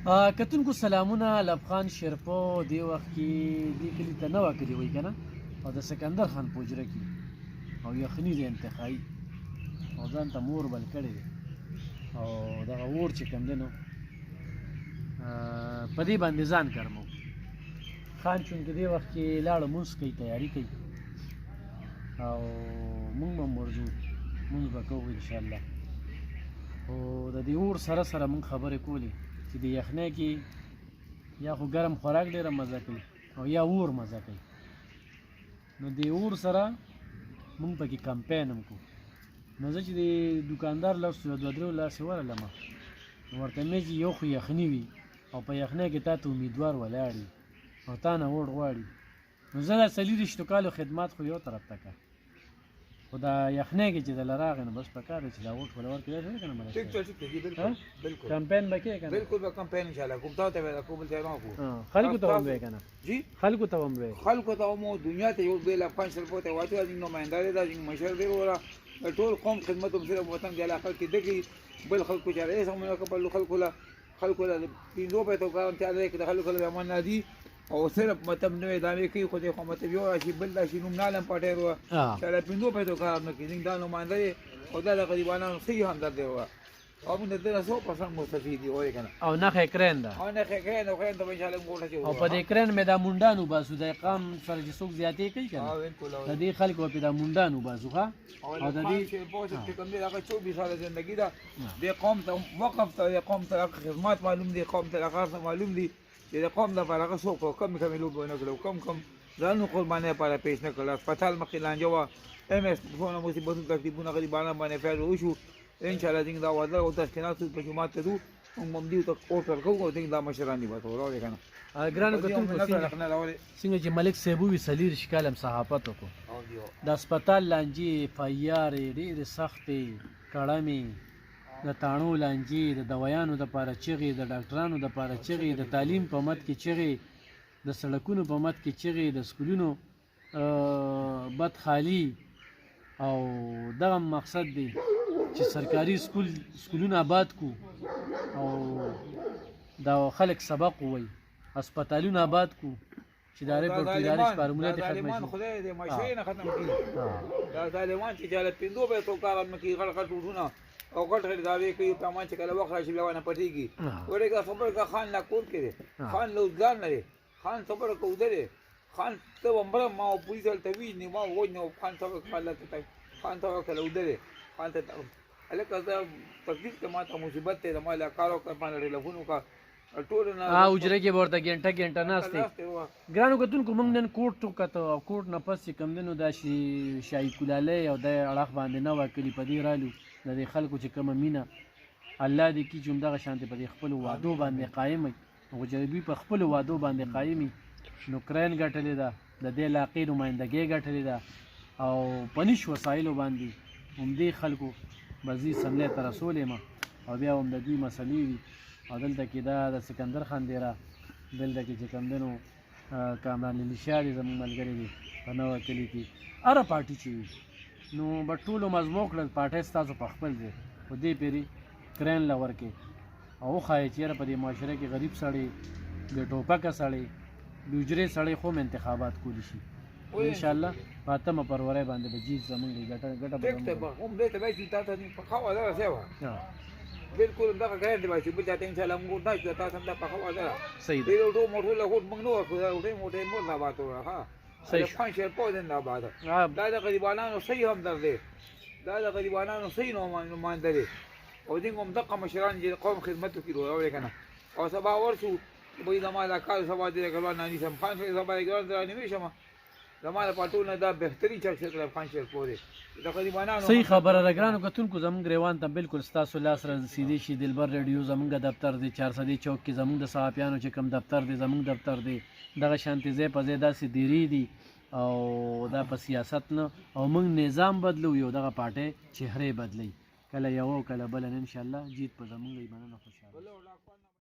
کتونکو سلامونه. الافغان شیرپو دې وخت کې دې کلي ته نوه کلي وایي که نه، او د سکندر خان په حجره کې او یخني دی انتخایي، او ځان ته مور بل کړی دی، او دغه اور چې کوم دی نو په دې باندې ځان ګرمو. خان چونکې دې وخت کې لاړه مونځ کوي، تیاري کوي، او مونږ به هم ورځو، مونځ به کوو انشاءالله. خو د دې اور سره سره مونږ خبرې کولې چې د یخنۍ کې یا خو ګرم خوراک ډېره مزه کوي او یا اور مزه کوي. نو د اور سره مونږ پکې کمپین هم کوو. نو زه چې د دوکاندار لاس یو دوه درې لاسې ورغلم، نو ورته مې چې یو خو یخني وي او په یخنۍ کې تا ته امیدوار ولاړ وي او تا نه اور غواړي، نو زه دا څلېرویشتو کالو خدمات خو یو طرف ته کړه، خو دا یخنۍ کې چې دله راغی نو بس پکار دی چې دا اوټ وله ورکړي. داسې نه که نه ملک صاحب؟ کمپین به کوې که نه؟ بالکل به کمپین انشاءالله کوم. تاسو ته به کوم بل ځای نه کوو. خلکو ته هم وایې که نه؟ جی خلکو ته هم وایې؟ خلکو ته هم دنیا ته یو بیل افغان شیرپو ته واچوه. زموږ نماینده دی، دا زموږ مشر دی. وروره د ټول قوم خدمت هم صرف وطن د علاقه کې ده کوي. بل خلکو چې رئیس هم نه کړه، خلکو له 5 پیسو کار امتیاز دی که د خلکو له امان نه دي، او صرف مطلب نوې دعوې کوي، خو دې خو مطلب یو راشي بل راشي نوم نه علم پټی وه چې له 5 پیسو کار نه کوي. دا نماینده دی او دا د غریبانو صحیح همدرد دی وه، او موږ د ده نه 100% مستفید دي وایې که نه. او نښه یې کرین ده، او نښه یې کرین ده. کرین ته به انشاءالله موږ ورته او په دې کرین مې دا مونډان وباسو. د قام سره چې څوک زیاتې کوي که نه، د دې خلکو به پې دا مونډان وباسو ښه. او د دې شیرپو چې کوم دی هغه 24 ساله زندګي ده. دې قوم ته وقف ته، دې قوم ته خدمات معلوم دي، قوم ته هغه معلوم دي چې د قوم لپاره هغه څوک کم لوبې ونه کړو، کم ځانونه قربانۍ لپاره پیش نه کړل. هسپتال مخکې لانجه وه، څونه مصیبتونه تکلیفونه غریبانو باندې فیض وشو. انشاءالله زموږ دا وعده او تسکینات په جومات ته ځو، موږ هم دې ته اوټ ورکوو، او زموږ دا مشران دي بس ورورې که نه. ګرانو کتونکو څنګه چې ملک صاحب ووي 40 کاله هم صحافت وکړو. د هسپتال لانجې فیارې ډېرې سختې کړمې، د تاڼو لانجې، د دوایانو دپاره چغې، د ډاکټرانو دپاره چغې، د تعلیم په مد کې چغې، د سړکونو په مد کې چغې، د سکولونو بد خالي. او دغه مقصد دی چې سرکاري سکولونه آباد کو، او دا خلک سبق ووایي، هسپتالونه آباد کو چې دا ریپورټ فارموله دې ختمه شي. خدای دې معاشرې نه ختم کړي. دا ظالمان چې له 5 پیسو کار نه کوي، غټ غټ وروڼه او غټ غټ دعوې کوي، په امان چې کله وخت راشي بیا ونه پټېږي. ورېږه خبر که خان لا کور کې دی، خان له اوزګار نه دی، خان صبر کوده دی، خان ته ومبره ما او پولیس هلته ویني ما ووژنه، خان صبر خان ته کله اوده دی، خان ته هلکه زه تکلیف ته ما ته مصیبت دی، زما له کار وکړه، ما له ټلیفون وکړه، ټول نه حجره کې به ورته ګنټه ناست دی. ګرانو کتونکو موږ نن کوټ وکتو، او کوټ نه پس چې کوم دی نو دا شاهي کلالۍ او د اړخ باندې نه وکړي، په دې رالو د دې خلکو چې کومه مینه الله دې کړي چې همدغه شانتې په دې خپلو وعدو باندې قایم وي، او چې دوی په خپلو وعدو باندې قایم وي. نو کرین ګټلې ده، د دې علاقې نمایندګۍ ګټلې ده، او په نش وسایلو باندې همدې خلکو به زه سملې ته رسولی یم، او بیا هم د دوی مسلې وي. او دلته کې دا د سکندر خان دیره، دلته کې چې کوم دی نو کامران علي شاه دی زموږ ملګری دی په نوه کلي کې. هره پارټي چې وي نو به ټولو مضمو کړل پارټۍ ستاسو په خپل دی، خو دې پېرې کرین له ورکې او وښایې چې یاره په دې معاشره کې غریب سړی، بې ټوپکه سړی، بې حجرې سړی خو هم انتخابات کولی شي. انشاءالله په 8 فروری باندې به جیت زموږ دی ګټه به هم دې ته وایي چې تا ته پخه وعده رسې وه. بالکل دغه غیر دی چې بل چاته انشاءالله موږ نه چې تاسو هم دا پخه وعده ده. صحیح دی ډو موټر له هوټ موږ نه ورکړو، دا موټر مور نه باتو ها. صحیح افغان شیرپو زنده‌باد. دا د غریبانو صحیح همدرد دی، دا د غریبانو صحیح نماینده دی، او دې هم دغه مشران چې قوم خدمت وکړي وروره که نه. او سبا ورشو وایي زما دا کار سبا دې ګران نه نیسم، خان صاحب سبا یې ګران درانه ویشم، زما لپاره ټول نه دا بهترین شخصیت افغان شیرپو دی. د غریبانو صحیح خبره ده. ګرانو کتونکو زموږ ګریوان ته بالکل ستاسو لاس رسیدی شي. دلبر ریډیو زموږ دفتر دی 400 چوک کې، زموږ د صحافیانو چې کوم دفتر دی زموږ دفتر دی. دغه شانتې ځای په ځای داسې دیرې دي، او دا په سیاست نه، او موږ نظام بدلو، یو دغه پارټۍ چهرې بدلوي، کله یو کله بله. انشاءالله جیت په زموږ دی. مننه، خوشحاله.